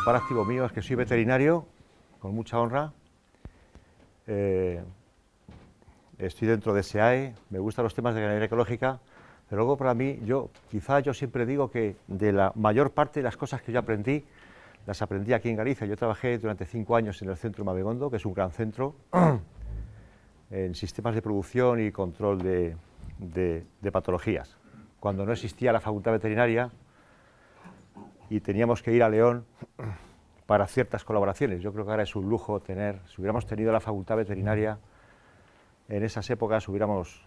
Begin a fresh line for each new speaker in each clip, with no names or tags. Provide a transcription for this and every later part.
principal activo mío es que soy veterinario, con mucha honra. Estoy dentro de SEAE, me gustan los temas de ganadería ecológica, pero luego para mí, yo siempre digo que de la mayor parte de las cosas que yo aprendí, las aprendí aquí en Galicia. Yo trabajé durante 5 años en el centro de Mabegondo, que es un gran centro, en sistemas de producción y control de patologías. Cuando no existía la facultad veterinaria y teníamos que ir a León para ciertas colaboraciones. Yo creo que ahora es un lujo tener, si hubiéramos tenido la facultad veterinaria en esas épocas, hubiéramos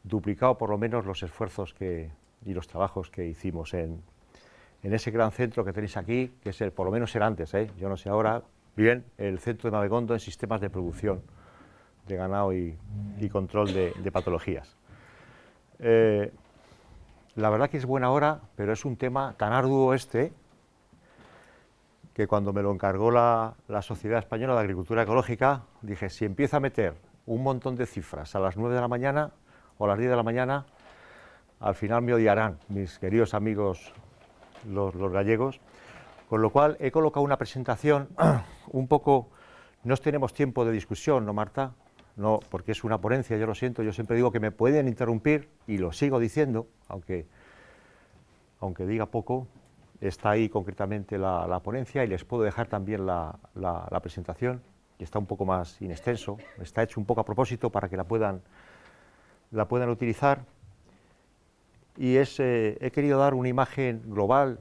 duplicado por lo menos los esfuerzos y los trabajos que hicimos en ese gran centro que tenéis aquí, que es por lo menos era antes, yo no sé ahora, bien, el centro de Mabegondo en sistemas de producción de ganado y control de patologías. La verdad que es buena hora, pero es un tema tan arduo que cuando me lo encargó la Sociedad Española de Agricultura Ecológica, dije, si empiezo a meter un montón de cifras a las 9 de la mañana o a las 10 de la mañana, al final me odiarán mis queridos amigos los gallegos, con lo cual he colocado una presentación un poco, no tenemos tiempo de discusión, ¿no, Marta? No, porque es una ponencia, yo lo siento, yo siempre digo que me pueden interrumpir, y lo sigo diciendo, aunque diga poco, está ahí concretamente la ponencia, y les puedo dejar también la presentación, que está un poco más inextenso, está hecho un poco a propósito para que la puedan utilizar, y he querido dar una imagen global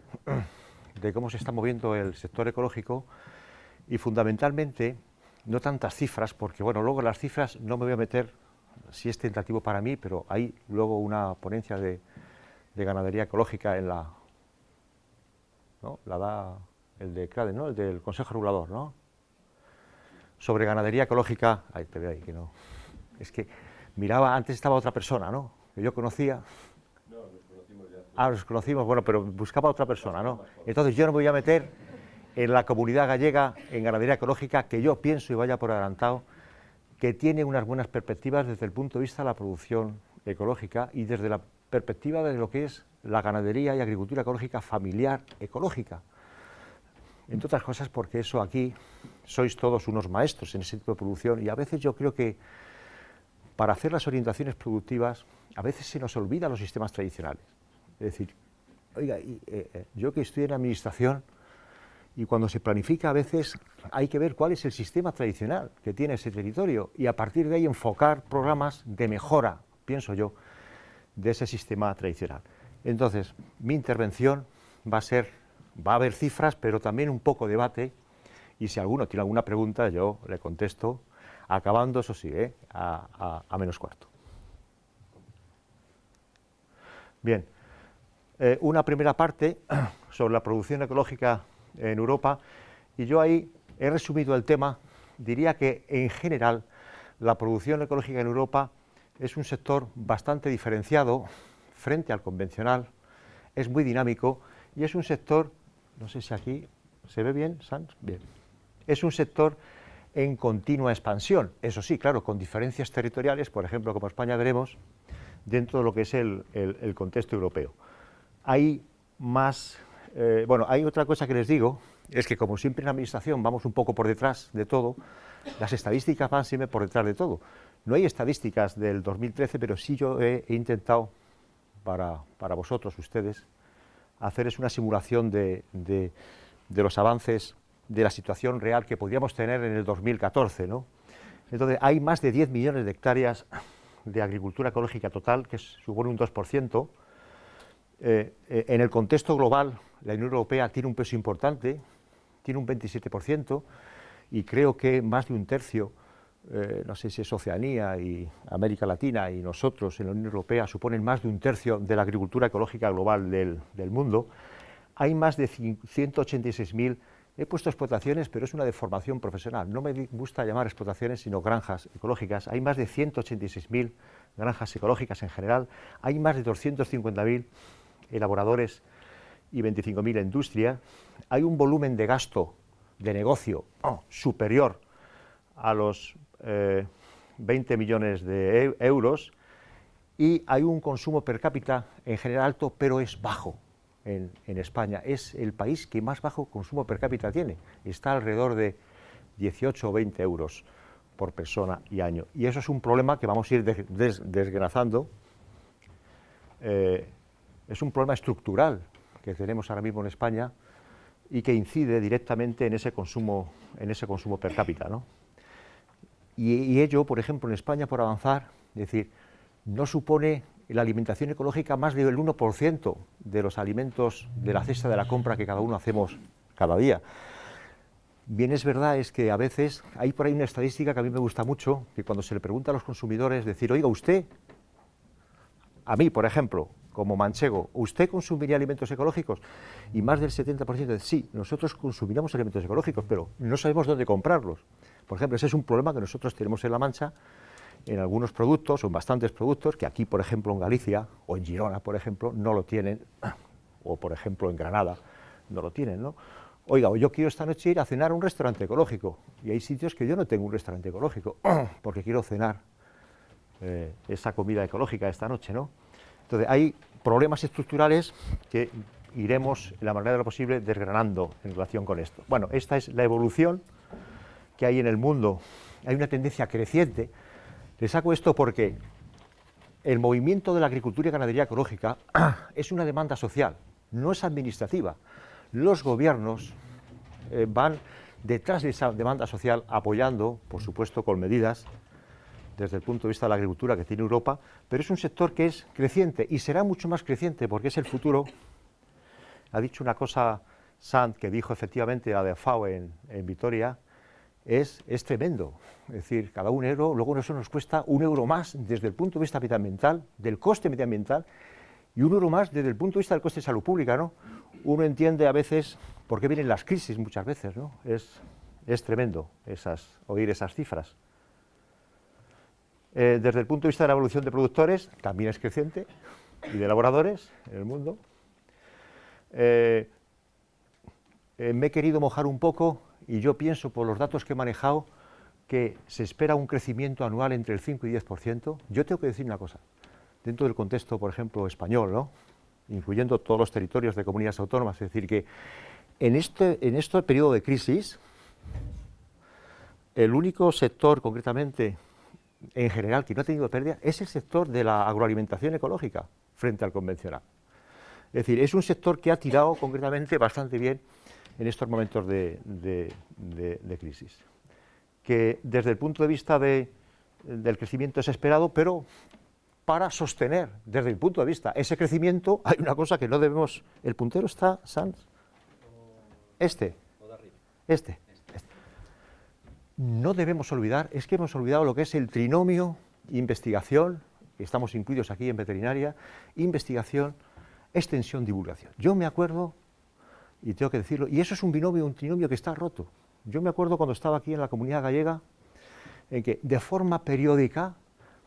de cómo se está moviendo el sector ecológico, y fundamentalmente, no tantas cifras, porque bueno, luego las cifras no me voy a meter, si es tentativo para mí, pero hay luego una ponencia de ganadería ecológica en la da el de CRADE, ¿no? El del Consejo Regulador, ¿no? Sobre ganadería ecológica, ahí te veo ahí, que no, es que miraba, antes estaba otra persona, ¿no? Que yo conocía.
No, nos conocimos ya.
Ah, nos conocimos, bueno, pero buscaba otra persona, ¿no? Entonces yo no me voy a meter en la comunidad gallega, en ganadería ecológica, que yo pienso, y vaya por adelantado, que tiene unas buenas perspectivas desde el punto de vista de la producción ecológica y desde la perspectiva de lo que es la ganadería y agricultura ecológica familiar ecológica. Entre otras cosas porque eso aquí sois todos unos maestros en ese tipo de producción, y a veces yo creo que para hacer las orientaciones productivas a veces se nos olvidan los sistemas tradicionales. Es decir, oiga, yo que estoy en administración, y cuando se planifica a veces hay que ver cuál es el sistema tradicional que tiene ese territorio, y a partir de ahí enfocar programas de mejora, pienso yo, de ese sistema tradicional. Entonces, mi intervención va a haber cifras, pero también un poco debate, y si alguno tiene alguna pregunta, yo le contesto, acabando, eso sí, a menos cuarto. Bien, una primera parte sobre la producción ecológica en Europa, y yo ahí he resumido el tema. Diría que en general la producción ecológica en Europa es un sector bastante diferenciado frente al convencional, es muy dinámico y es un sector, no sé si aquí se ve bien, Sans, bien, es un sector en continua expansión, eso sí, claro, con diferencias territoriales, por ejemplo, como España veremos, dentro de lo que es el contexto europeo. Hay más, hay otra cosa que les digo, es que como siempre en la administración vamos un poco por detrás de todo, las estadísticas van siempre por detrás de todo. No hay estadísticas del 2013, pero sí yo he intentado, para vosotros, ustedes, hacerles una simulación de los avances de la situación real que podríamos tener en el 2014, ¿no? Entonces, hay más de 10 millones de hectáreas de agricultura ecológica total, que supone un 2%. En el contexto global, la Unión Europea tiene un peso importante, tiene un 27%, y creo que más de un tercio, no sé si es Oceanía y América Latina y nosotros en la Unión Europea, suponen más de un tercio de la agricultura ecológica global del mundo. Hay más de 186.000, he puesto explotaciones, pero es una deformación profesional, no me gusta llamar explotaciones, sino granjas ecológicas. Hay más de 186.000 granjas ecológicas en general, hay más de 250.000 elaboradores y 25.000 industria, hay un volumen de gasto de negocio superior a los 20 millones de euros, y hay un consumo per cápita en general alto, pero es bajo. en España. Es el país que más bajo consumo per cápita tiene. Está alrededor de 18 o 20 euros por persona y año. Y eso es un problema que vamos a ir desgranando. Es un problema estructural que tenemos ahora mismo en España y que incide directamente en ese consumo per cápita, ¿no? Y ello, por ejemplo, en España, por avanzar, es decir, no supone la alimentación ecológica más del 1% de los alimentos de la cesta de la compra que cada uno hacemos cada día. Bien, es verdad, es que a veces hay por ahí una estadística que a mí me gusta mucho, que cuando se le pregunta a los consumidores, decir, oiga, usted, a mí, por ejemplo, como manchego, ¿usted consumiría alimentos ecológicos? Y más del 70% dice, sí, nosotros consumiremos alimentos ecológicos, pero no sabemos dónde comprarlos. Por ejemplo, ese es un problema que nosotros tenemos en La Mancha, en algunos productos, o en bastantes productos, que aquí, por ejemplo, en Galicia, o en Girona, por ejemplo, no lo tienen, o por ejemplo, en Granada, no lo tienen, ¿no? Oiga, yo quiero esta noche ir a cenar a un restaurante ecológico, y hay sitios que yo no tengo un restaurante ecológico, porque quiero cenar esa comida ecológica esta noche, ¿no? Entonces, hay problemas estructurales que iremos, en la manera de lo posible, desgranando en relación con esto. Bueno, esta es la evolución que hay en el mundo. Hay una tendencia creciente. Les saco esto porque el movimiento de la agricultura y ganadería ecológica es una demanda social, no es administrativa. Los gobiernos van detrás de esa demanda social apoyando, por supuesto, con medidas desde el punto de vista de la agricultura que tiene Europa, pero es un sector que es creciente y será mucho más creciente porque es el futuro. Ha dicho una cosa Sant, que dijo efectivamente a la FAO en Vitoria, es tremendo. Es decir, cada €1, luego eso nos cuesta €1 más desde el punto de vista medioambiental, del coste medioambiental, y €1 más desde el punto de vista del coste de salud pública, ¿no? Uno entiende a veces por qué vienen las crisis muchas veces, ¿no? Es tremendo oír esas cifras. Desde el punto de vista de la evolución de productores, también es creciente, y de elaboradores en el mundo. Me he querido mojar un poco, y yo pienso, por los datos que he manejado, que se espera un crecimiento anual entre el 5 y 10%. Yo tengo que decir una cosa, dentro del contexto, por ejemplo, español, ¿no?, incluyendo todos los territorios de comunidades autónomas, es decir, que en este periodo de crisis, el único sector, concretamente, en general, que no ha tenido pérdida, es el sector de la agroalimentación ecológica frente al convencional. Es decir, es un sector que ha tirado concretamente bastante bien en estos momentos de crisis. Que desde el punto de vista del crecimiento es esperado, pero para sostener, desde mi punto de vista, ese crecimiento, hay una cosa que no debemos... ¿El puntero está, Sanz? Este. No debemos olvidar, es que hemos olvidado lo que es el trinomio investigación, que estamos incluidos aquí en veterinaria, investigación, extensión, divulgación. Yo me acuerdo, y tengo que decirlo, y eso es un trinomio que está roto. Yo me acuerdo cuando estaba aquí en la Comunidad Gallega, en que de forma periódica,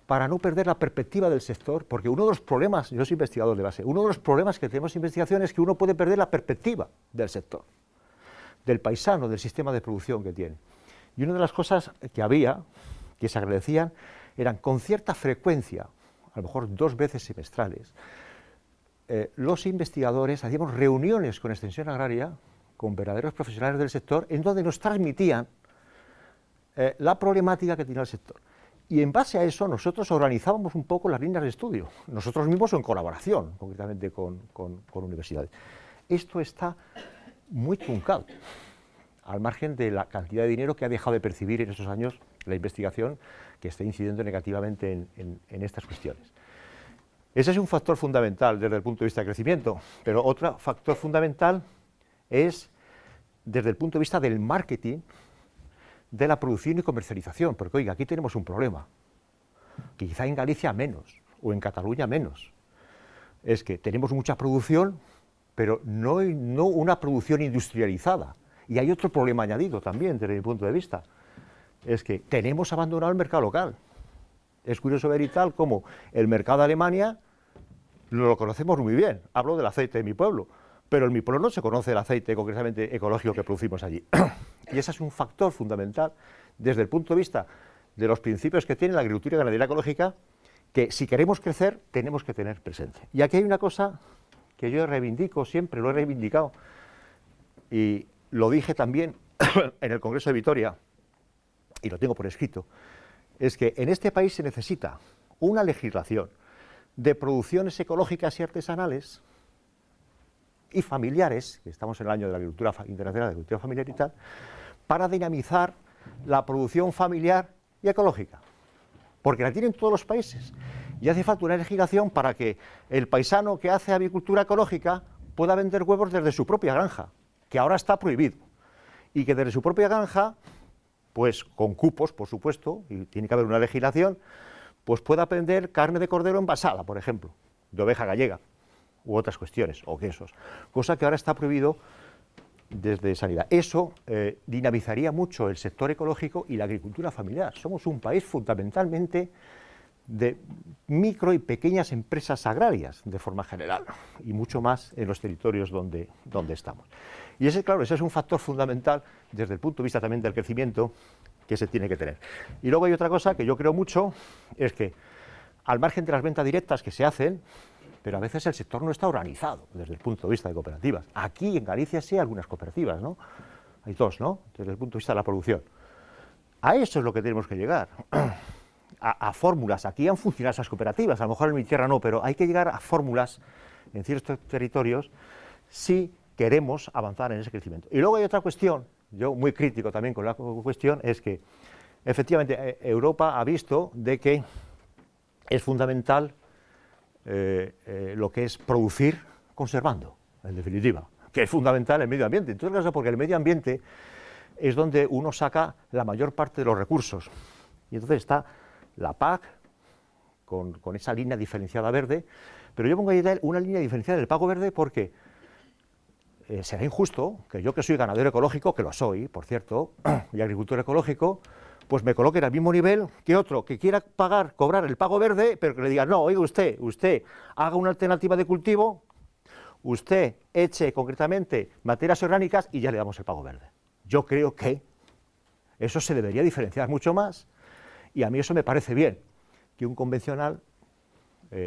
para no perder la perspectiva del sector, porque uno de los problemas, yo soy investigador de base, uno de los problemas que tenemos en investigación es que uno puede perder la perspectiva del sector, del paisano, del sistema de producción que tiene. Y una de las cosas que había, que se agradecían, eran con cierta frecuencia, a lo mejor 2 veces semestrales, los investigadores hacíamos reuniones con Extensión Agraria, con verdaderos profesionales del sector, en donde nos transmitían la problemática que tenía el sector. Y en base a eso nosotros organizábamos un poco las líneas de estudio, nosotros mismos o en colaboración, concretamente con universidades. Esto está muy truncado, al margen de la cantidad de dinero que ha dejado de percibir en estos años la investigación, que está incidiendo negativamente en estas cuestiones. Ese es un factor fundamental desde el punto de vista del crecimiento, pero otro factor fundamental es desde el punto de vista del marketing, de la producción y comercialización, porque oiga, aquí tenemos un problema, que quizá en Galicia menos, o en Cataluña menos, es que tenemos mucha producción, pero no una producción industrializada. Y hay otro problema añadido también, desde mi punto de vista, es que tenemos abandonado el mercado local. Es curioso ver y tal como el mercado de Alemania lo conocemos muy bien, hablo del aceite de mi pueblo, pero en mi pueblo no se conoce el aceite concretamente ecológico que producimos allí. Y ese es un factor fundamental desde el punto de vista de los principios que tiene la agricultura y ganadería ecológica, que si queremos crecer tenemos que tener presente. Y aquí hay una cosa que yo reivindico siempre, lo he reivindicado, y lo dije también en el Congreso de Vitoria, y lo tengo por escrito, es que en este país se necesita una legislación de producciones ecológicas y artesanales y familiares, que estamos en el año de la agricultura internacional, de la agricultura familiar y tal, para dinamizar la producción familiar y ecológica, porque la tienen todos los países, y hace falta una legislación para que el paisano que hace agricultura ecológica pueda vender huevos desde su propia granja, que ahora está prohibido, y que desde su propia granja, pues con cupos, por supuesto, y tiene que haber una legislación, pues pueda vender carne de cordero envasada, por ejemplo, de oveja gallega, u otras cuestiones, o quesos, cosa que ahora está prohibido desde Sanidad. Eso dinamizaría mucho el sector ecológico y la agricultura familiar. Somos un país fundamentalmente de micro y pequeñas empresas agrarias, de forma general, y mucho más en los territorios donde estamos. Y ese, claro, ese es un factor fundamental desde el punto de vista también del crecimiento que se tiene que tener. Y luego hay otra cosa que yo creo mucho, es que al margen de las ventas directas que se hacen, pero a veces el sector no está organizado desde el punto de vista de cooperativas. Aquí en Galicia sí hay algunas cooperativas, ¿no? Hay dos, ¿no? Desde el punto de vista de la producción. A eso es lo que tenemos que llegar, a fórmulas. Aquí han funcionado esas cooperativas, a lo mejor en mi tierra no, pero hay que llegar a fórmulas en ciertos territorios si queremos avanzar en ese crecimiento. Y luego hay otra cuestión, yo muy crítico también con la cuestión, es que efectivamente Europa ha visto de que es fundamental lo que es producir conservando, en definitiva, que es fundamental el medio ambiente. Entonces, porque el medio ambiente es donde uno saca la mayor parte de los recursos. Y entonces está la PAC con esa línea diferenciada verde, pero yo pongo ahí una línea diferenciada del pago verde porque será injusto que yo, que soy ganadero ecológico, que lo soy, por cierto, y agricultor ecológico, pues me coloquen al mismo nivel que otro que quiera cobrar el pago verde, pero que le diga, no, oiga usted haga una alternativa de cultivo, usted eche concretamente materias orgánicas y ya le damos el pago verde. Yo creo que eso se debería diferenciar mucho más, y a mí eso me parece bien, que un convencional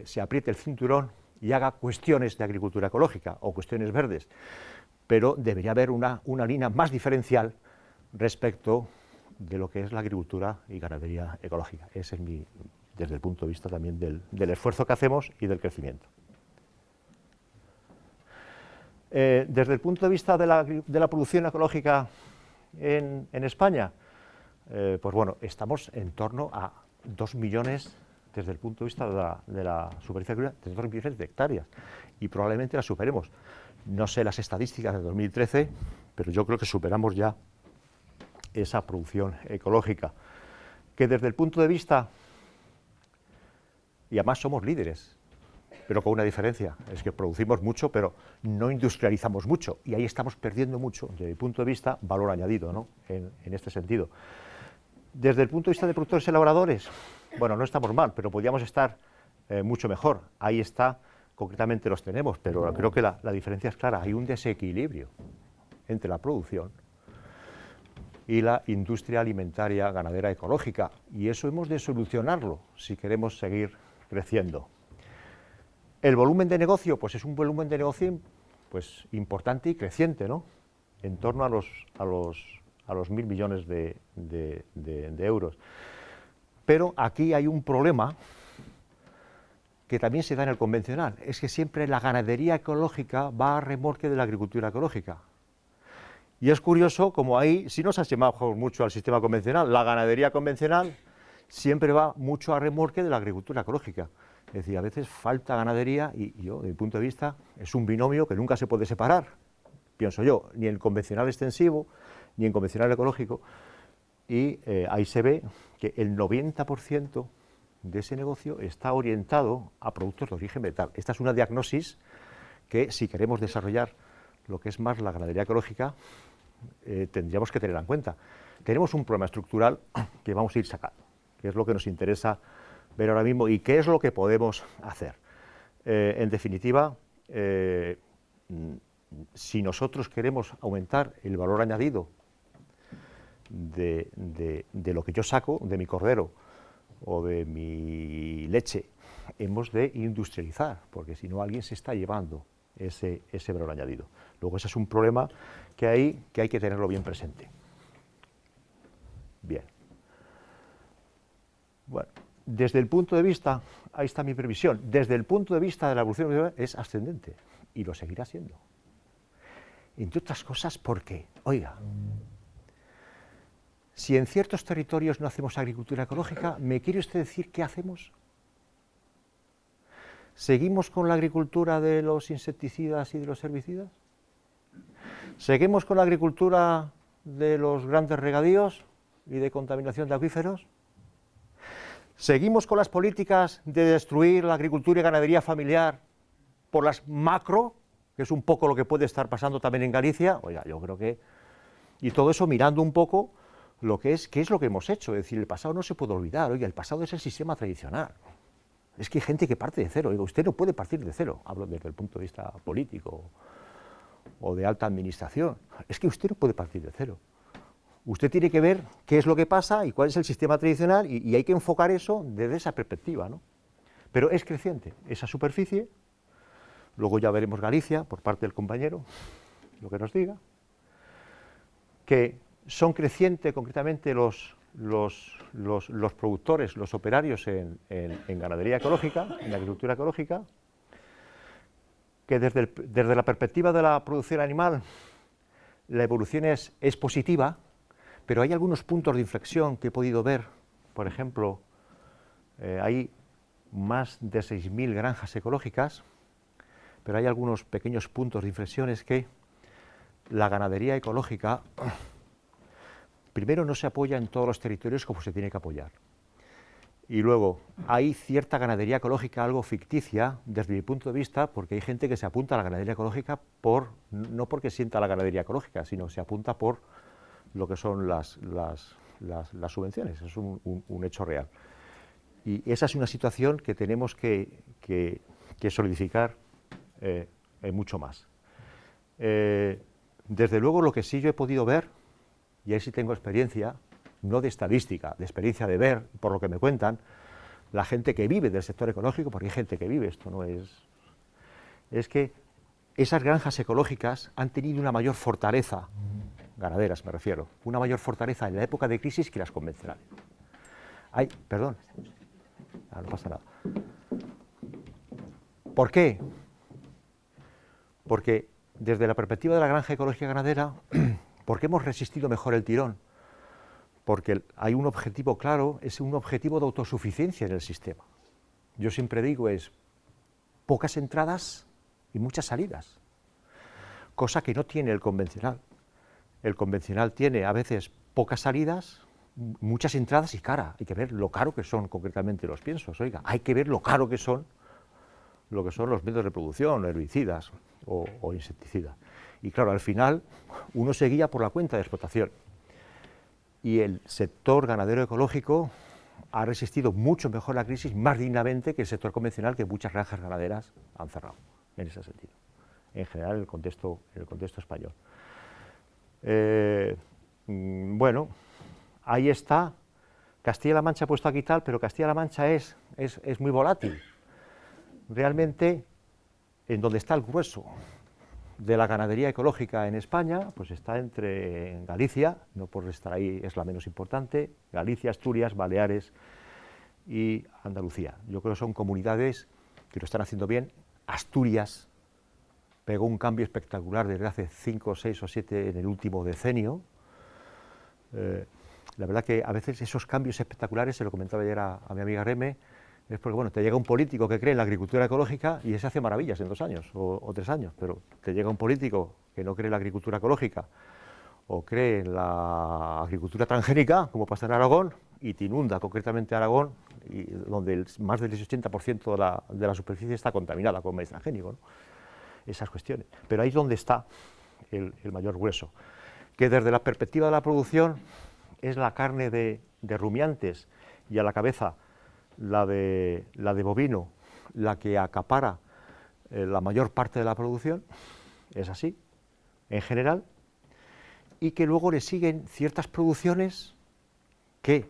se apriete el cinturón y haga cuestiones de agricultura ecológica o cuestiones verdes, pero debería haber una línea más diferencial respecto de lo que es la agricultura y ganadería ecológica. Ese es desde el punto de vista también del esfuerzo que hacemos y del crecimiento. Desde el punto de vista de la producción ecológica en España, pues bueno, estamos en torno a 2 millones, desde el punto de vista de la superficie agrícola, de 2 millones de hectáreas, y probablemente la superemos. No sé las estadísticas de 2013, pero yo creo que superamos ya esa producción ecológica, que desde el punto de vista, y además somos líderes, pero con una diferencia, es que producimos mucho, pero no industrializamos mucho, y ahí estamos perdiendo mucho, desde mi punto de vista, valor añadido, ¿no? en este sentido. Desde el punto de vista de productores elaboradores, bueno, no estamos mal, pero podríamos estar mucho mejor. Ahí está, concretamente los tenemos, pero creo que la diferencia es clara. Hay un desequilibrio entre la producción y la industria alimentaria ganadera ecológica, y eso hemos de solucionarlo si queremos seguir creciendo. El volumen de negocio, pues es un volumen de negocio pues importante y creciente, ¿no? En torno a los 1.000 millones de euros. Pero aquí hay un problema que también se da en el convencional, es que siempre la ganadería ecológica va a remolque de la agricultura ecológica. Y es curioso como ahí, si nos asemejamos mucho al sistema convencional, la ganadería convencional siempre va mucho a remolque de la agricultura ecológica. Es decir, a veces falta ganadería y yo, desde mi punto de vista, es un binomio que nunca se puede separar, pienso yo, ni en convencional extensivo, ni en convencional ecológico, y ahí se ve que el 90% de ese negocio está orientado a productos de origen vegetal. Esta es una diagnosis que, si queremos desarrollar lo que es más la ganadería ecológica, tendríamos que tener en cuenta. Tenemos un problema estructural que vamos a ir sacando, que es lo que nos interesa ver ahora mismo y qué es lo que podemos hacer. En definitiva, si nosotros queremos aumentar el valor añadido de lo que yo saco de mi cordero o de mi leche, hemos de industrializar, porque si no alguien se está llevando ese valor añadido. Luego ese es un problema que hay que tenerlo bien presente. Bien. Bueno, desde el punto de vista, ahí está mi previsión, desde el punto de vista de la evolución es ascendente y lo seguirá siendo. Entre otras cosas porque, oiga, si en ciertos territorios no hacemos agricultura ecológica, ¿me quiere usted decir qué hacemos? ¿Seguimos con la agricultura de los insecticidas y de los herbicidas? ¿Seguimos con la agricultura de los grandes regadíos y de contaminación de acuíferos? ¿Seguimos con las políticas de destruir la agricultura y ganadería familiar por las macro, que es un poco lo que puede estar pasando también en Galicia? Oiga, yo creo que... Y todo eso mirando un poco lo que es, qué es lo que hemos hecho. Es decir, el pasado no se puede olvidar. Oiga, el pasado es el sistema tradicional. Es que hay gente que parte de cero. Oiga, usted no puede partir de cero. Hablo desde el punto de vista político o de alta administración. Es que usted no puede partir de cero. Usted tiene que ver qué es lo que pasa y cuál es el sistema tradicional y hay que enfocar eso desde esa perspectiva, ¿no? Pero es creciente esa superficie. Luego ya veremos Galicia, por parte del compañero, lo que nos diga, que son crecientes concretamente los productores, los operarios en ganadería ecológica, en agricultura ecológica, que desde la perspectiva de la producción animal la evolución es positiva, pero hay algunos puntos de inflexión que he podido ver. Por ejemplo, hay más de 6.000 granjas ecológicas, pero hay algunos pequeños puntos de inflexión. Es que la ganadería ecológica, primero, no se apoya en todos los territorios como se tiene que apoyar. Y luego, hay cierta ganadería ecológica algo ficticia, desde mi punto de vista, porque hay gente que se apunta a la ganadería ecológica no porque sienta la ganadería ecológica, sino se apunta por lo que son las subvenciones. Es un hecho real. Y esa es una situación que tenemos que solidificar mucho más. Desde luego, lo que sí yo he podido ver, y ahí sí tengo experiencia, no de estadística, de experiencia de ver, por lo que me cuentan, la gente que vive del sector ecológico, porque hay gente que vive, esto no es que esas granjas ecológicas han tenido una mayor fortaleza, ganaderas me refiero, una mayor fortaleza en la época de crisis que las convencionales. Perdón, no pasa nada. ¿Por qué? Porque desde la perspectiva de la granja ecológica ganadera, ¿por qué hemos resistido mejor el tirón? Porque hay un objetivo claro, es un objetivo de autosuficiencia en el sistema. Yo siempre digo, es pocas entradas y muchas salidas, cosa que no tiene el convencional. El convencional tiene a veces pocas salidas, muchas entradas y cara. Hay que ver lo caro que son concretamente los piensos. Oiga, hay que ver lo caro que son lo que son los métodos de producción, herbicidas o insecticidas. Y claro, al final uno se guía por la cuenta de explotación. Y el sector ganadero ecológico ha resistido mucho mejor la crisis, más dignamente que el sector convencional, que muchas granjas ganaderas han cerrado, en ese sentido, en general en el contexto español. Bueno, ahí está. Castilla-La Mancha ha puesto aquí tal, pero Castilla-La Mancha es muy volátil. Realmente, en donde está el grueso de la ganadería ecológica en España, pues está entre Galicia, no por estar ahí es la menos importante, Galicia, Asturias, Baleares y Andalucía. Yo creo que son comunidades que lo están haciendo bien. Asturias pegó un cambio espectacular desde hace 5, 6 o 7 en el último decenio. La verdad que a veces esos cambios espectaculares, se lo comentaba ayer a mi amiga Reme, es porque, bueno, te llega un político que cree en la agricultura ecológica y ese hace maravillas en 2 años o 3 años, pero te llega un político que no cree en la agricultura ecológica o cree en la agricultura transgénica, como pasa en Aragón, y te inunda concretamente Aragón, y donde más del 80% de la superficie está contaminada con maíz transgénico, ¿no? Esas cuestiones. Pero ahí es donde está el mayor grueso, que desde la perspectiva de la producción es la carne de rumiantes y a la cabeza la de bovino, la que acapara la mayor parte de la producción, es así, en general, y que luego le siguen ciertas producciones que,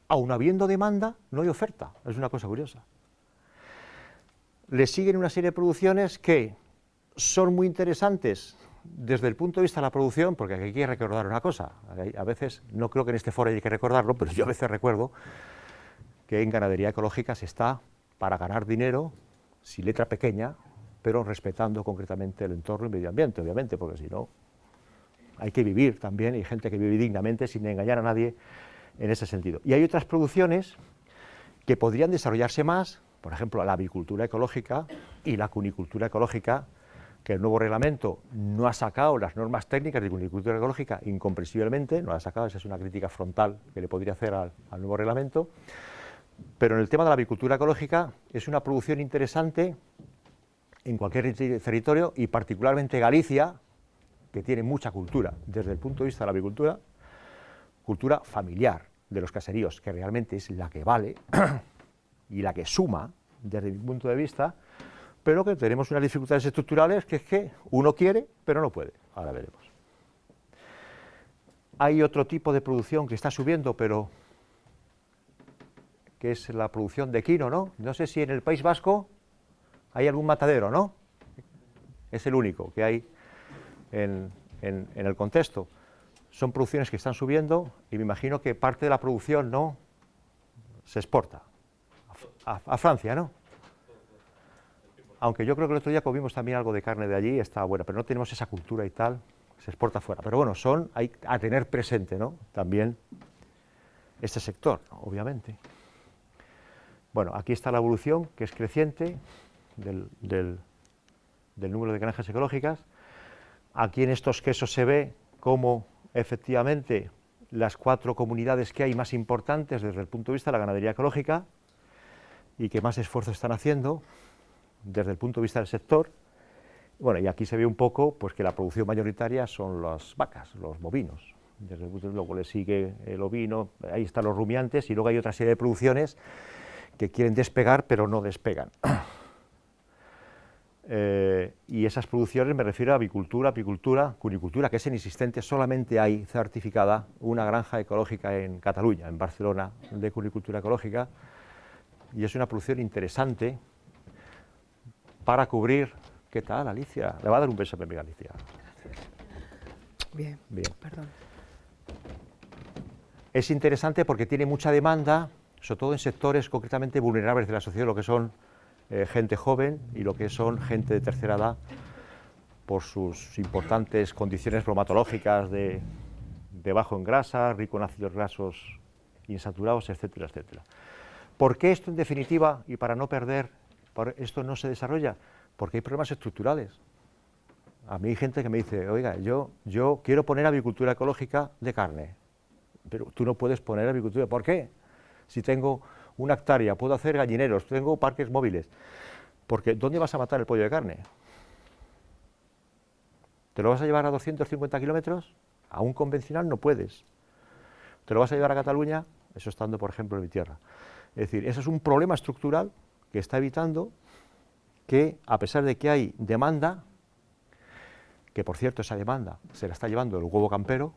aun habiendo demanda, no hay oferta. Es una cosa curiosa. Le siguen una serie de producciones que son muy interesantes desde el punto de vista de la producción, porque aquí hay que recordar una cosa, a veces, no creo que en este foro hay que recordarlo, pero yo a veces recuerdo que en ganadería ecológica se está para ganar dinero, sin letra pequeña, pero respetando concretamente el entorno y el medio ambiente, obviamente, porque si no, hay que vivir también, hay gente que vive dignamente sin engañar a nadie en ese sentido. Y hay otras producciones que podrían desarrollarse más, por ejemplo, la avicultura ecológica y la cunicultura ecológica, que el nuevo reglamento no ha sacado las normas técnicas de cunicultura ecológica incomprensiblemente, no las ha sacado, esa es una crítica frontal que le podría hacer al nuevo reglamento, pero en el tema de la avicultura ecológica es una producción interesante en cualquier territorio y particularmente Galicia, que tiene mucha cultura desde el punto de vista de la avicultura, cultura familiar de los caseríos, que realmente es la que vale y la que suma desde mi punto de vista, pero que tenemos unas dificultades estructurales que es que uno quiere pero no puede, ahora veremos. Hay otro tipo de producción que está subiendo, pero que es la producción de equino, ¿no? No sé si en el País Vasco hay algún matadero, ¿no? Es el único que hay en el contexto. Son producciones que están subiendo y me imagino que parte de la producción, ¿no?, se exporta a Francia, ¿no? Aunque yo creo que el otro día comimos también algo de carne de allí, está buena, pero no tenemos esa cultura y tal, se exporta fuera. Pero bueno, hay a tener presente, ¿no?, también este sector, ¿no?, obviamente. Bueno, aquí está la evolución, que es creciente, del número de granjas ecológicas. Aquí en estos quesos se ve cómo efectivamente las 4 comunidades que hay más importantes desde el punto de vista de la ganadería ecológica y que más esfuerzo están haciendo desde el punto de vista del sector. Bueno, y aquí se ve un poco pues que la producción mayoritaria son las vacas, los bovinos. Desde el punto de vista, luego le sigue el ovino, ahí están los rumiantes y luego hay otra serie de producciones que quieren despegar pero no despegan. Y esas producciones me refiero a avicultura, apicultura, cunicultura, que es inexistente, solamente hay certificada una granja ecológica en Cataluña, en Barcelona, de cunicultura ecológica, y es una producción interesante para cubrir... ¿Qué tal, Alicia? Le va a dar un beso a mi amiga Alicia.
Bien,
Bien.
perdón.
Es interesante porque tiene mucha demanda, sobre todo en sectores concretamente vulnerables de la sociedad, lo que son gente joven y lo que son gente de tercera edad, por sus importantes condiciones bromatológicas de bajo en grasa, rico en ácidos grasos insaturados, etcétera, etcétera. ¿Por qué esto en definitiva, y para no perder, esto no se desarrolla? Porque hay problemas estructurales. A mí hay gente que me dice, oiga, yo quiero poner avicultura ecológica de carne, pero tú no puedes poner avicultura, ¿por qué? Si tengo una hectárea, puedo hacer gallineros, tengo parques móviles, porque ¿dónde vas a matar el pollo de carne? ¿Te lo vas a llevar a 250 kilómetros? A un convencional no puedes. ¿Te lo vas a llevar a Cataluña? Eso estando, por ejemplo, en mi tierra. Es decir, eso es un problema estructural que está evitando que, a pesar de que hay demanda, que por cierto esa demanda se la está llevando el huevo campero,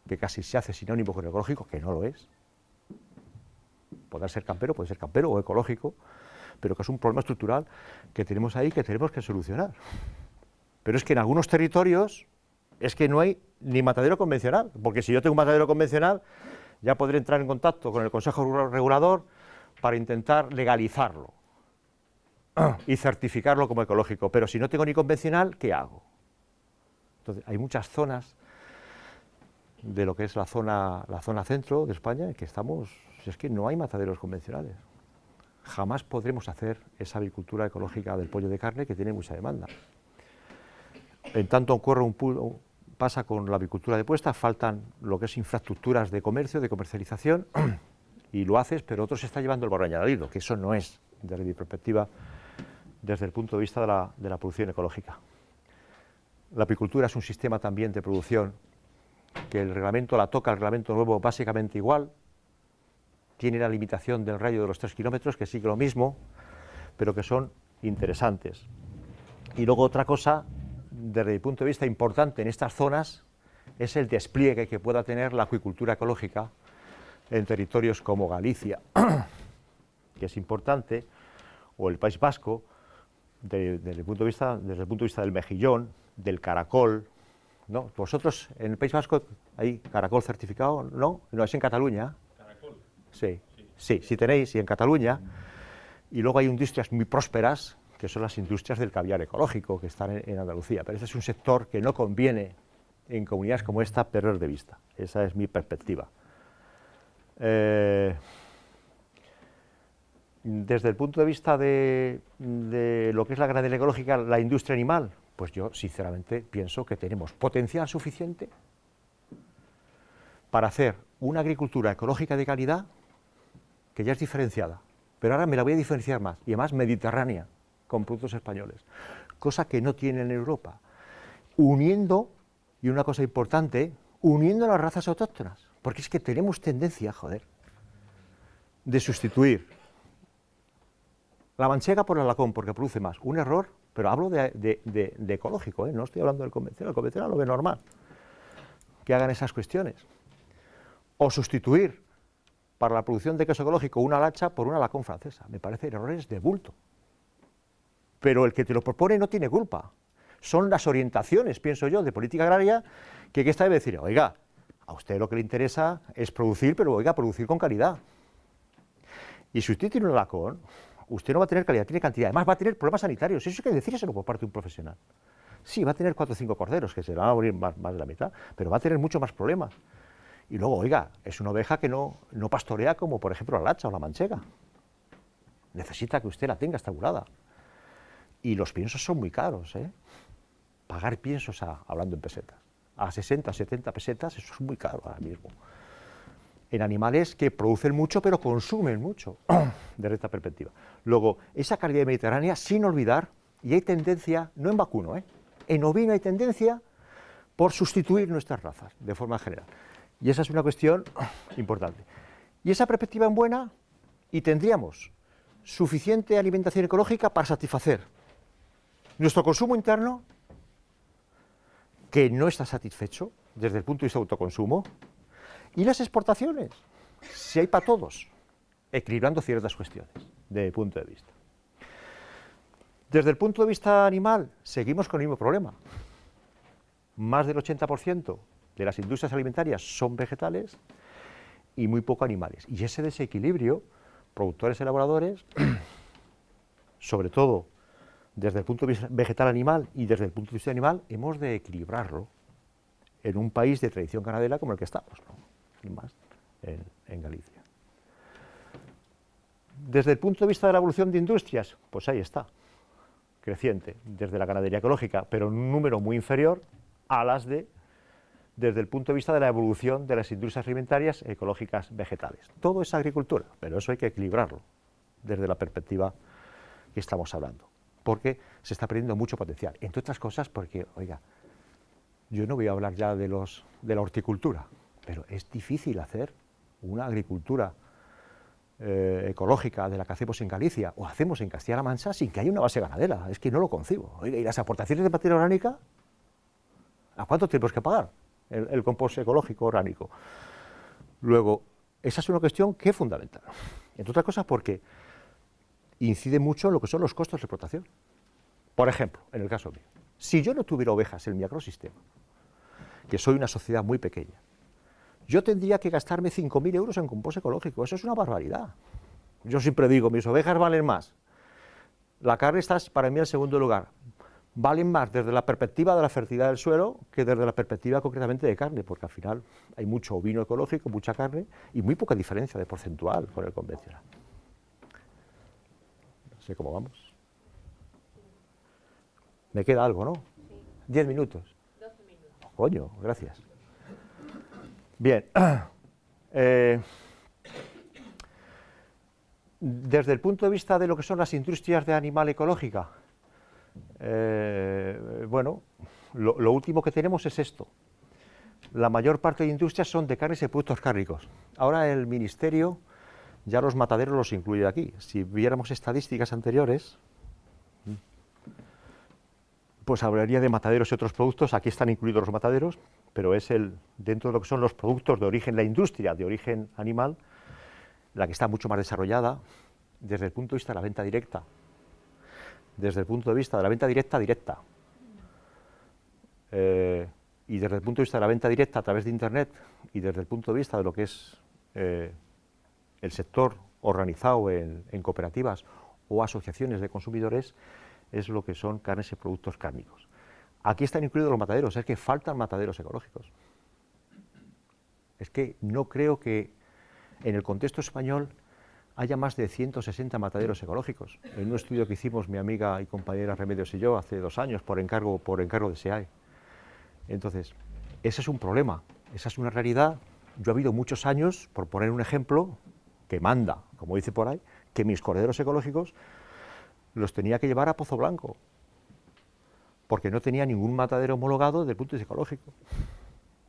que casi se hace sinónimo con ecológico, que no lo es. Puede ser campero o ecológico, pero que es un problema estructural que tenemos ahí que tenemos que solucionar. Pero es que en algunos territorios es que no hay ni matadero convencional, porque si yo tengo un matadero convencional ya podré entrar en contacto con el Consejo Regulador para intentar legalizarlo y certificarlo como ecológico, pero si no tengo ni convencional, ¿qué hago? Entonces hay muchas zonas de lo que es la zona centro de España en que estamos, es que no hay mataderos convencionales. Jamás podremos hacer esa avicultura ecológica del pollo de carne que tiene mucha demanda. En tanto pasa con la avicultura de puesta, faltan lo que es infraestructuras de comercio, de comercialización, y lo haces, pero otro se está llevando el valor añadido, que eso no es, desde mi perspectiva, desde el punto de vista de la producción ecológica. La apicultura es un sistema también de producción que el reglamento el reglamento nuevo básicamente igual, tiene la limitación del radio de los 3 kilómetros, que sigue lo mismo, pero que son interesantes. Y luego otra cosa, desde mi punto de vista importante en estas zonas, es el despliegue que pueda tener la acuicultura ecológica en territorios como Galicia, que es importante, o el País Vasco, desde el punto de vista del mejillón, del caracol, ¿no? Vosotros en el País Vasco hay caracol certificado, ¿no? No, es en Cataluña.
¿Caracol?
Sí, sí tenéis, y en Cataluña. Y luego hay industrias muy prósperas, que son las industrias del caviar ecológico, que están en Andalucía. Pero ese es un sector que no conviene en comunidades como esta perder de vista. Esa es mi perspectiva. Desde el punto de vista de lo que es la ganadería ecológica, la industria animal, pues yo sinceramente pienso que tenemos potencial suficiente para hacer una agricultura ecológica de calidad que ya es diferenciada, pero ahora me la voy a diferenciar más, y además mediterránea, con productos españoles, cosa que no tienen en Europa, uniendo, y una cosa importante, uniendo las razas autóctonas, porque es que tenemos tendencia, joder, de sustituir la manchega por el alacón, porque produce más. Un error, pero hablo de ecológico, no estoy hablando del convencional. El convencional lo ve normal, que hagan esas cuestiones. O sustituir para la producción de queso ecológico una lacha por una alacón francesa. Me parecen errores de bulto. Pero el que te lo propone no tiene culpa. Son las orientaciones, pienso yo, de política agraria, que esta debe decir, oiga, a usted lo que le interesa es producir, pero oiga, producir con calidad. Y si usted tiene un alacón, usted no va a tener calidad, tiene cantidad. Además va a tener problemas sanitarios. Eso hay que decírselo por parte de un profesional. Sí, va a tener 4 o 5 corderos, que se le van a morir más de la mitad, pero va a tener mucho más problemas. Y luego, oiga, es una oveja que no pastorea como, por ejemplo, la lacha o la manchega. Necesita que usted la tenga estabulada. Y los piensos son muy caros, ¿eh? Pagar piensos, hablando en pesetas, a 60, 70 pesetas, eso es muy caro ahora mismo. En animales que producen mucho, pero consumen mucho, desde esta perspectiva. Luego, esa calidad mediterránea, sin olvidar, y hay tendencia, no en vacuno, en ovino hay tendencia por sustituir nuestras razas, de forma general. Y esa es una cuestión importante. Y esa perspectiva en buena, y tendríamos suficiente alimentación ecológica para satisfacer nuestro consumo interno, que no está satisfecho desde el punto de vista de autoconsumo, y las exportaciones, si hay para todos, equilibrando ciertas cuestiones, desde mi punto de vista. Desde el punto de vista animal, seguimos con el mismo problema. Más del 80% de las industrias alimentarias son vegetales y muy poco animales. Y ese desequilibrio, productores y elaboradores, sobre todo desde el punto de vista vegetal animal y desde el punto de vista animal, hemos de equilibrarlo en un país de tradición ganadera como el que estamos, ¿no? Y más en Galicia. Desde el punto de vista de la evolución de industrias, pues ahí está, creciente, desde la ganadería ecológica, pero en un número muy inferior a las desde el punto de vista de la evolución de las industrias alimentarias ecológicas vegetales. Todo es agricultura, pero eso hay que equilibrarlo desde la perspectiva que estamos hablando, porque se está perdiendo mucho potencial, entre otras cosas porque, oiga, yo no voy a hablar ya de la horticultura, pero es difícil hacer una agricultura ecológica de la que hacemos en Galicia o hacemos en Castilla-La Mancha sin que haya una base ganadera. Es que no lo concibo. Oiga, ¿y las aportaciones de materia orgánica? ¿A cuánto tenemos que pagar el compost ecológico orgánico? Luego, esa es una cuestión que es fundamental. Entre otras cosas porque incide mucho en lo que son los costos de explotación. Por ejemplo, en el caso mío, si yo no tuviera ovejas en mi agrosistema, que soy una sociedad muy pequeña, yo tendría que gastarme 5.000 euros en compost ecológico. Eso es una barbaridad. Yo siempre digo, mis ovejas valen más. La carne está para mí en segundo lugar. Valen más desde la perspectiva de la fertilidad del suelo que desde la perspectiva concretamente de carne, porque al final hay mucho ovino ecológico, mucha carne y muy poca diferencia de porcentual con el convencional. No sé cómo vamos. Me queda algo, ¿no? Sí. 10 minutos. 12 minutos. Oh, coño, gracias. Bien. Desde el punto de vista de lo que son las industrias de animal ecológica, bueno, lo último que tenemos es esto. La mayor parte de industrias son de carnes y productos cárnicos. Ahora el Ministerio ya los mataderos los incluye aquí. Si viéramos estadísticas anteriores, pues hablaría de mataderos y otros productos. Aquí están incluidos los mataderos, pero es dentro de lo que son los productos de origen, la industria de origen animal, la que está mucho más desarrollada desde el punto de vista de la venta directa. desde el punto de vista de la venta directa, y desde el punto de vista de la venta directa a través de Internet, y desde el punto de vista de lo que es el sector organizado en cooperativas o asociaciones de consumidores, es lo que son carnes y productos cárnicos. Aquí están incluidos los mataderos, es que faltan mataderos ecológicos. Es que no creo que en el contexto español haya más de 160 mataderos ecológicos. En un estudio que hicimos mi amiga y compañera Remedios y yo hace 2 años por encargo de SEAE. Entonces, ese es un problema, esa es una realidad. Yo ha habido muchos años, por poner un ejemplo, que manda, como dice por ahí, que mis corderos ecológicos los tenía que llevar a Pozo Blanco, porque no tenía ningún matadero homologado desde el punto de vista ecológico.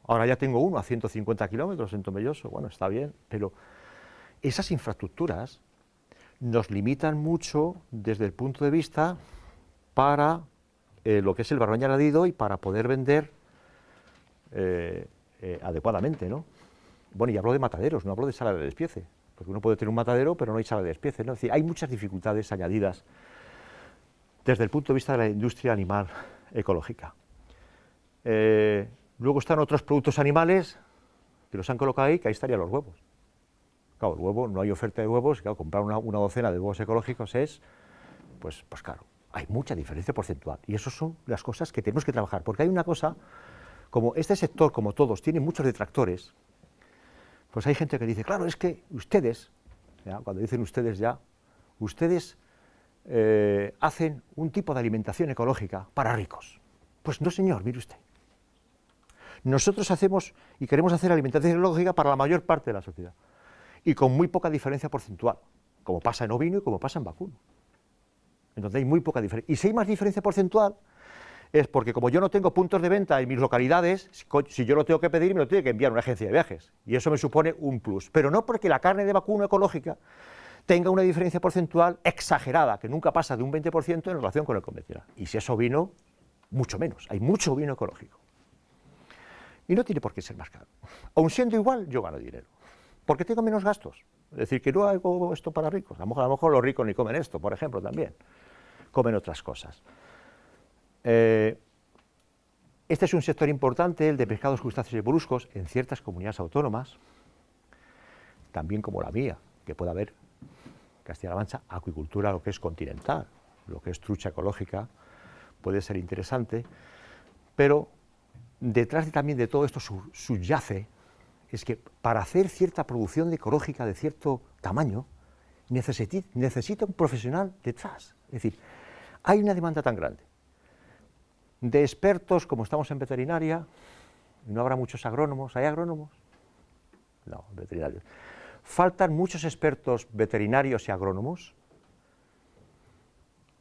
Ahora ya tengo uno a 150 kilómetros en Tomelloso, bueno, está bien, pero esas infraestructuras nos limitan mucho desde el punto de vista para lo que es el valor añadido y para poder vender adecuadamente, ¿no? Bueno, y hablo de mataderos, no hablo de sala de despiece, porque uno puede tener un matadero, pero no hay sala de despiece, ¿no? Es decir, hay muchas dificultades añadidas desde el punto de vista de la industria animal ecológica. Luego están otros productos animales que los han colocado ahí, que ahí estarían los huevos. Claro, el huevo, no hay oferta de huevos, claro, comprar una docena de huevos ecológicos es, pues claro, hay mucha diferencia porcentual. Y esas son las cosas que tenemos que trabajar, porque hay una cosa, como este sector, como todos, tiene muchos detractores, pues hay gente que dice, claro, es que ustedes, ¿ya? Cuando dicen ustedes ya, ustedes hacen un tipo de alimentación ecológica para ricos. Pues no, señor, mire usted. Nosotros hacemos y queremos hacer alimentación ecológica para la mayor parte de la sociedad y con muy poca diferencia porcentual, como pasa en ovino y como pasa en vacuno. Entonces hay muy poca diferencia. Y si hay más diferencia porcentual es porque como yo no tengo puntos de venta en mis localidades, si yo lo tengo que pedir, me lo tiene que enviar una agencia de viajes. Y eso me supone un plus. Pero no porque la carne de vacuno ecológica tenga una diferencia porcentual exagerada, que nunca pasa de un 20% en relación con el convencional. Y si es ovino, mucho menos. Hay mucho vino ecológico. Y no tiene por qué ser más caro. Aun siendo igual, yo gano dinero. Porque tengo menos gastos. Es decir, que no hago esto para ricos. A lo mejor los ricos ni comen esto, por ejemplo, también. Comen otras cosas. Este es un sector importante, el de pescados, crustáceos y moluscos, en ciertas comunidades autónomas, también como la mía, que puede haber, Castilla-La Mancha, acuicultura, lo que es continental, lo que es trucha ecológica, puede ser interesante, pero detrás también de todo esto subyace es que para hacer cierta producción ecológica de cierto tamaño necesita un profesional detrás. Es decir, hay una demanda tan grande de expertos, como estamos en veterinaria, no habrá muchos agrónomos. ¿Hay agrónomos? No, veterinarios. Faltan muchos expertos veterinarios y agrónomos,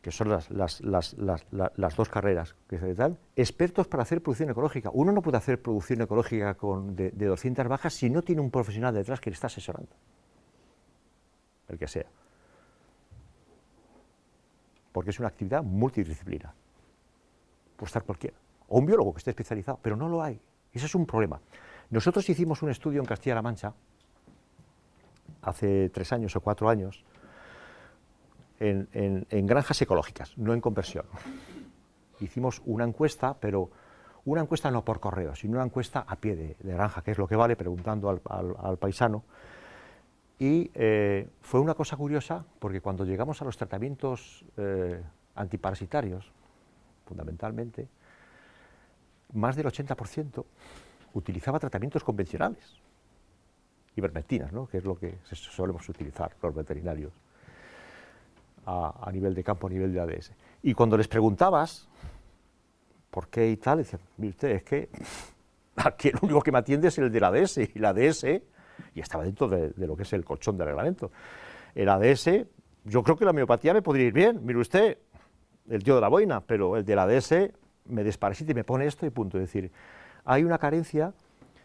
que son las dos carreras que se dan, expertos para hacer producción ecológica. Uno no puede hacer producción ecológica de 200 vacas si no tiene un profesional detrás que le está asesorando, el que sea, porque es una actividad multidisciplinar. Puede estar cualquiera, o un biólogo que esté especializado, pero no lo hay. Ese es un problema. Nosotros hicimos un estudio en Castilla-La Mancha, hace 3 años o 4 años, en granjas ecológicas, no en conversión. Hicimos una encuesta, pero una encuesta no por correo, sino una encuesta a pie de granja, que es lo que vale, preguntando al paisano. Y fue una cosa curiosa, porque cuando llegamos a los tratamientos antiparasitarios, fundamentalmente, más del 80% utilizaba tratamientos convencionales, ivermectinas, ¿no? Que es lo que solemos utilizar los veterinarios a nivel de campo, a nivel de ADS. Y cuando les preguntabas por qué y tal, decían, mire usted, es que aquí el único que me atiende es el del ADS, y el ADS, y estaba dentro de lo que es el colchón del reglamento, el ADS, yo creo que la homeopatía me podría ir bien, mire usted, el tío de la boina, pero el del ADS me desparasita y me pone esto y punto. Es decir, hay una carencia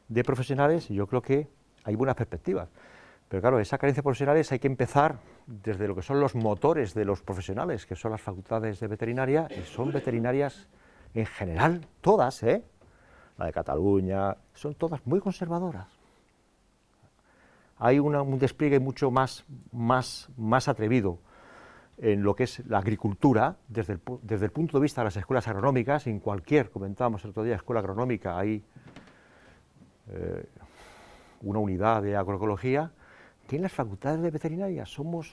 de profesionales y yo creo que hay buenas perspectivas. Pero claro, esa carencia de profesionales hay que empezar desde lo que son los motores de los profesionales, que son las facultades de veterinaria, y son veterinarias en general, todas, la de Cataluña, son todas muy conservadoras. Hay un despliegue mucho más atrevido en lo que es la agricultura, desde el punto de vista de las escuelas agronómicas, en cualquier, comentábamos el otro día, escuela agronómica, hay una unidad de agroecología, que en las facultades de veterinaria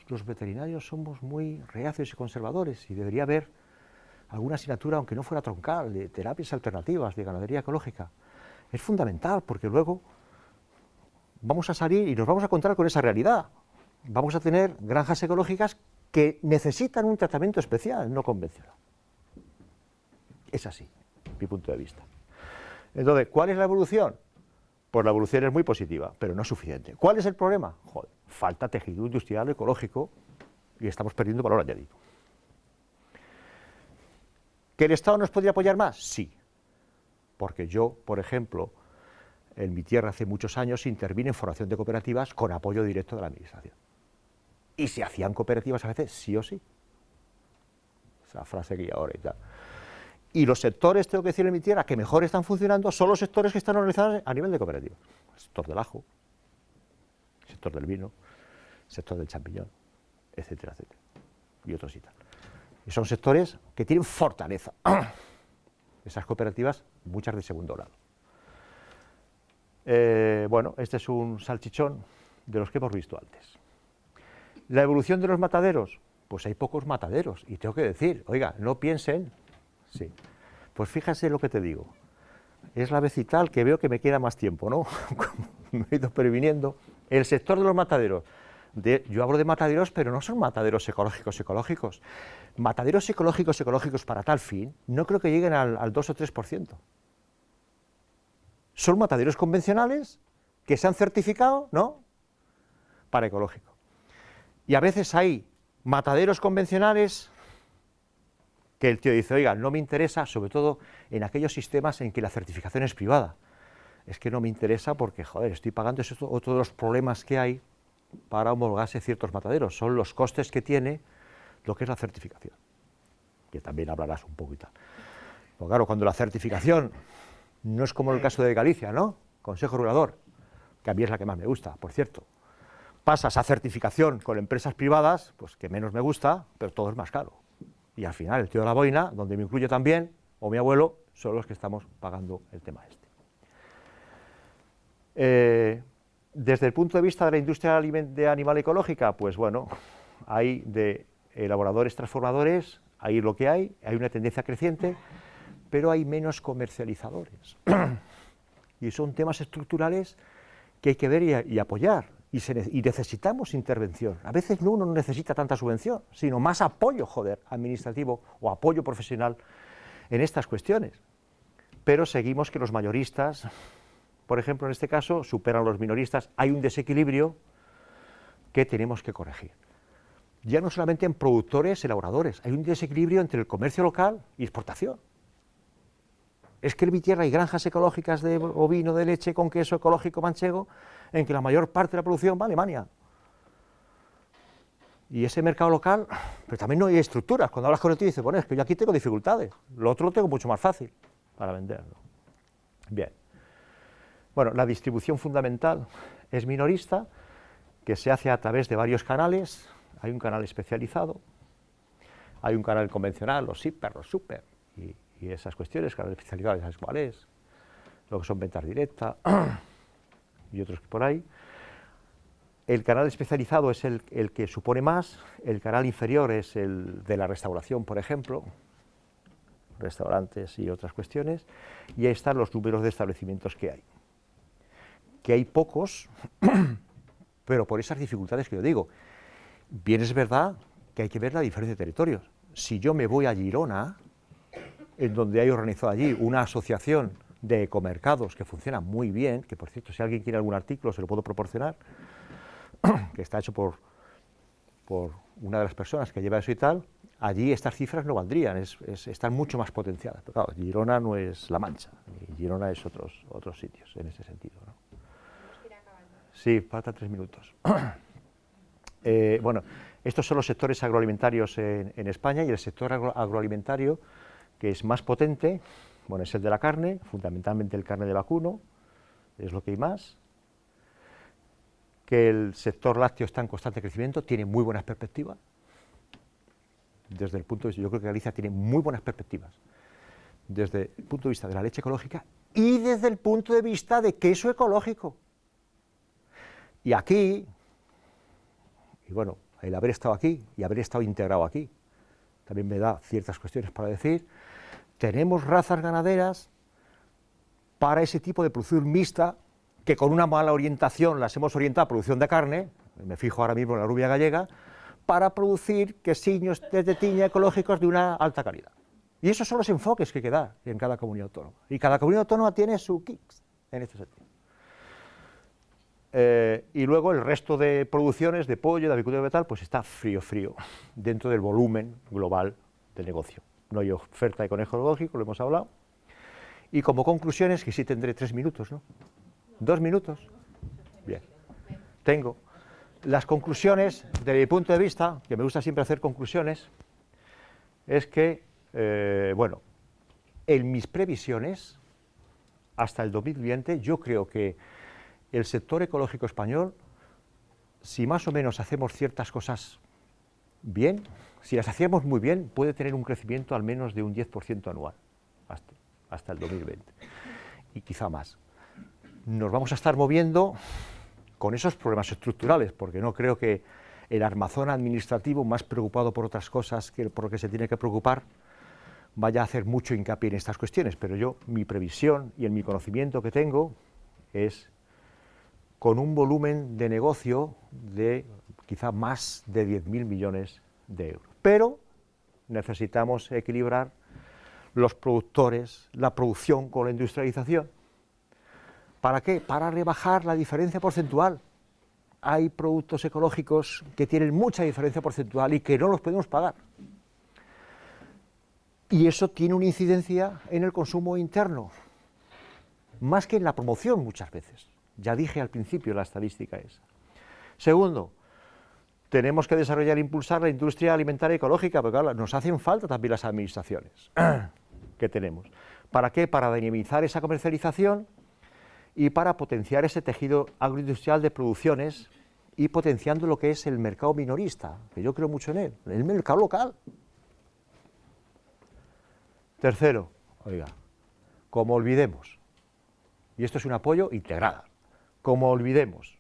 los veterinarios somos muy reacios y conservadores, y debería haber alguna asignatura, aunque no fuera troncal, de terapias alternativas, de ganadería ecológica. Es fundamental, porque luego vamos a salir y nos vamos a encontrar con esa realidad. Vamos a tener granjas ecológicas que necesitan un tratamiento especial, no convencional. Es así, mi punto de vista. Entonces, ¿cuál es la evolución? Pues la evolución es muy positiva, pero no es suficiente. ¿Cuál es el problema? Joder, falta tejido industrial ecológico y estamos perdiendo valor añadido. ¿Que el Estado nos podría apoyar más? Sí, porque yo, por ejemplo, en mi tierra hace muchos años intervine en formación de cooperativas con apoyo directo de la Administración. Y se hacían cooperativas a veces sí o sí. Esa frase que ahora y tal. Y los sectores, tengo que decir en mi tierra, que mejor están funcionando son los sectores que están organizados a nivel de cooperativa. El sector del ajo, el sector del vino, el sector del champiñón, etcétera, etcétera. Y otros y tal. Y son sectores que tienen fortaleza. Esas cooperativas, muchas de segundo grado. Bueno, este es un salchichón de los que hemos visto antes. La evolución de los mataderos, pues hay pocos mataderos, y tengo que decir, oiga, no piensen, sí, pues fíjate lo que te digo, es la vez y tal que veo que me queda más tiempo, ¿no? Me he ido previniendo. El sector de los mataderos, yo hablo de mataderos, pero no son mataderos ecológicos. Mataderos ecológicos para tal fin, no creo que lleguen al 2 o 3%. Son mataderos convencionales que se han certificado, ¿no?, para ecológico. Y a veces hay mataderos convencionales que el tío dice, oiga, no me interesa, sobre todo en aquellos sistemas en que la certificación es privada. Es que no me interesa porque, joder, estoy pagando, eso es otro de los problemas que hay para homologarse ciertos mataderos, son los costes que tiene lo que es la certificación, que también hablarás un poco y tal. Pero claro, cuando la certificación no es como en el caso de Galicia, ¿no?, Consejo Regulador, que a mí es la que más me gusta, por cierto, pasas a certificación con empresas privadas, pues que menos me gusta, pero todo es más caro. Y al final el tío de la boina, donde me incluyo también, o mi abuelo, son los que estamos pagando el tema este. Desde el punto de vista de la industria de animal ecológica, pues bueno, hay de elaboradores, transformadores, hay lo que hay una tendencia creciente, pero hay menos comercializadores. Y son temas estructurales que hay que ver y apoyar. Y necesitamos intervención. A veces uno no necesita tanta subvención, sino más apoyo, joder, administrativo o apoyo profesional en estas cuestiones. Pero seguimos que los mayoristas, por ejemplo, en este caso, superan a los minoristas. Hay un desequilibrio que tenemos que corregir. Ya no solamente en productores, elaboradores, hay un desequilibrio entre el comercio local y exportación. Es que en mi tierra hay granjas ecológicas de ovino, de leche con queso ecológico manchego, en que la mayor parte de la producción va a Alemania. Y ese mercado local, pero también no hay estructuras. Cuando hablas con el tío dices, bueno, es que yo aquí tengo dificultades, lo otro lo tengo mucho más fácil para venderlo. Bien. Bueno, la distribución fundamental es minorista, que se hace a través de varios canales. Hay un canal especializado, hay un canal convencional, los hiper, los super, y esas cuestiones, canales especializados, ¿sabes cuál es? Lo que son ventas directas y otros que por ahí. El canal especializado es el que supone más, el canal inferior es el de la restauración, por ejemplo, restaurantes y otras cuestiones, y ahí están los números de establecimientos que hay. Que hay pocos, pero por esas dificultades que yo digo. Bien es verdad que hay que ver la diferencia de territorios. Si yo me voy a Girona, en donde hay organizado allí una asociación de ecomercados que funciona muy bien, que por cierto, si alguien quiere algún artículo se lo puedo proporcionar, que está hecho por una de las personas que lleva eso y tal, allí estas cifras no valdrían, están mucho más potenciadas. Pero claro, Girona no es La Mancha, y Girona es otros sitios en ese sentido, ¿no? Sí, faltan 3 minutos. Bueno, estos son los sectores agroalimentarios en España, y el sector agroalimentario que es más potente, bueno, es el de la carne, fundamentalmente el carne de vacuno, es lo que hay más. Que el sector lácteo está en constante crecimiento, tiene muy buenas perspectivas, desde el punto de vista, yo creo que Galicia tiene muy buenas perspectivas, desde el punto de vista de la leche ecológica y desde el punto de vista de queso ecológico. Y aquí, y bueno, el haber estado aquí y haber estado integrado aquí, también me da ciertas cuestiones para decir, tenemos razas ganaderas para ese tipo de producción mixta, que con una mala orientación las hemos orientado a producción de carne, me fijo ahora mismo en la rubia gallega, para producir quesiños de tiña ecológicos de una alta calidad. Y esos son los enfoques que hay que dar en cada comunidad autónoma. Y cada comunidad autónoma tiene su kicks en este sentido. Y luego el resto de producciones de pollo, de avicultura y vegetal, pues está frío, dentro del volumen global de negocio. No hay oferta de conejo ecológico, lo hemos hablado. Y como conclusiones, que sí tendré 3 minutos, ¿no? 2 minutos. Bien. Tengo las conclusiones, desde mi punto de vista, que me gusta siempre hacer conclusiones, es que, bueno, en mis previsiones, hasta el 2020, yo creo que el sector ecológico español, si más o menos hacemos ciertas cosas bien, si las hacemos muy bien, puede tener un crecimiento al menos de un 10% anual, hasta el 2020, y quizá más. Nos vamos a estar moviendo con esos problemas estructurales, porque no creo que el armazón administrativo, más preocupado por otras cosas que por lo que se tiene que preocupar, vaya a hacer mucho hincapié en estas cuestiones, pero yo, mi previsión y en mi conocimiento que tengo es con un volumen de negocio de quizá más de 10.000 millones de euros. Pero necesitamos equilibrar los productores, la producción con la industrialización. ¿Para qué? Para rebajar la diferencia porcentual. Hay productos ecológicos que tienen mucha diferencia porcentual y que no los podemos pagar. Y eso tiene una incidencia en el consumo interno, más que en la promoción muchas veces. Ya dije al principio la estadística esa. Segundo, tenemos que desarrollar e impulsar la industria alimentaria ecológica, porque claro, nos hacen falta también las administraciones que tenemos. ¿Para qué? Para dinamizar esa comercialización y para potenciar ese tejido agroindustrial de producciones y potenciando lo que es el mercado minorista, que yo creo mucho en él, el mercado local. Tercero, oiga, como olvidemos, y esto es un apoyo integral, como olvidemos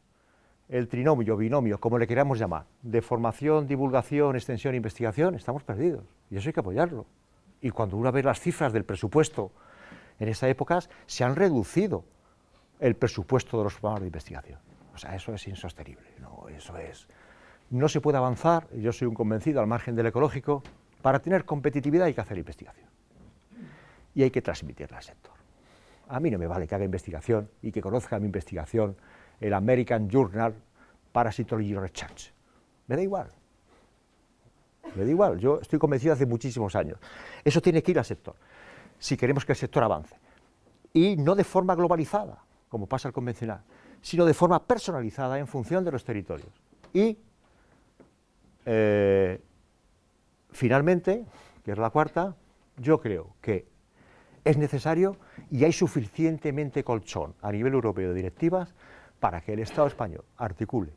el trinomio, binomio, como le queramos llamar, de formación, divulgación, extensión e investigación, estamos perdidos, y eso hay que apoyarlo. Y cuando uno ve las cifras del presupuesto en esas épocas, se han reducido el presupuesto de los programas de investigación. O sea, eso es insostenible, no se puede avanzar, yo soy un convencido al margen del ecológico, para tener competitividad hay que hacer investigación. Y hay que transmitirla al sector. A mí no me vale que haga investigación y que conozca mi investigación el American Journal Parasitology Research. Me da igual. Yo estoy convencido hace muchísimos años. Eso tiene que ir al sector, si queremos que el sector avance. Y no de forma globalizada, como pasa al convencional, sino de forma personalizada en función de los territorios. Y, finalmente, que es la cuarta, yo creo que es necesario y hay suficientemente colchón a nivel europeo de directivas para que el Estado español articule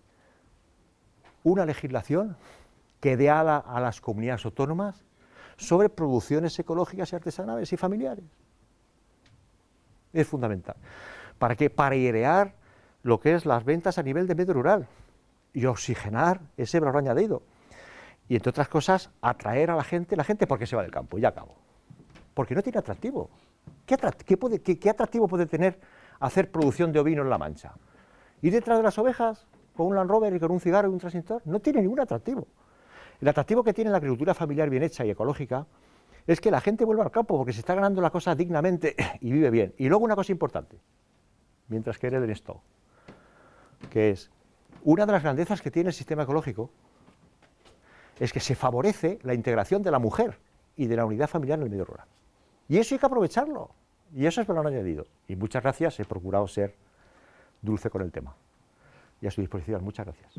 una legislación que dé a las comunidades autónomas sobre producciones ecológicas y artesanales y familiares. Es fundamental. ¿Para qué? Para airear lo que es las ventas a nivel de medio rural y oxigenar ese valor añadido. Y entre otras cosas, atraer a la gente porque se va del campo, y ya acabo. Porque no tiene atractivo. ¿Qué atractivo puede tener hacer producción de ovino en La Mancha? ¿Ir detrás de las ovejas con un Land Rover y con un cigarro y un transistor? No tiene ningún atractivo. El atractivo que tiene la agricultura familiar bien hecha y ecológica es que la gente vuelva al campo porque se está ganando la cosa dignamente y vive bien. Y luego una cosa importante, mientras que hereden esto, que es una de las grandezas que tiene el sistema ecológico, es que se favorece la integración de la mujer y de la unidad familiar en el medio rural. Y eso hay que aprovecharlo, y eso es valor añadido. Y muchas gracias, he procurado ser dulce con el tema. Y a su disposición, muchas gracias.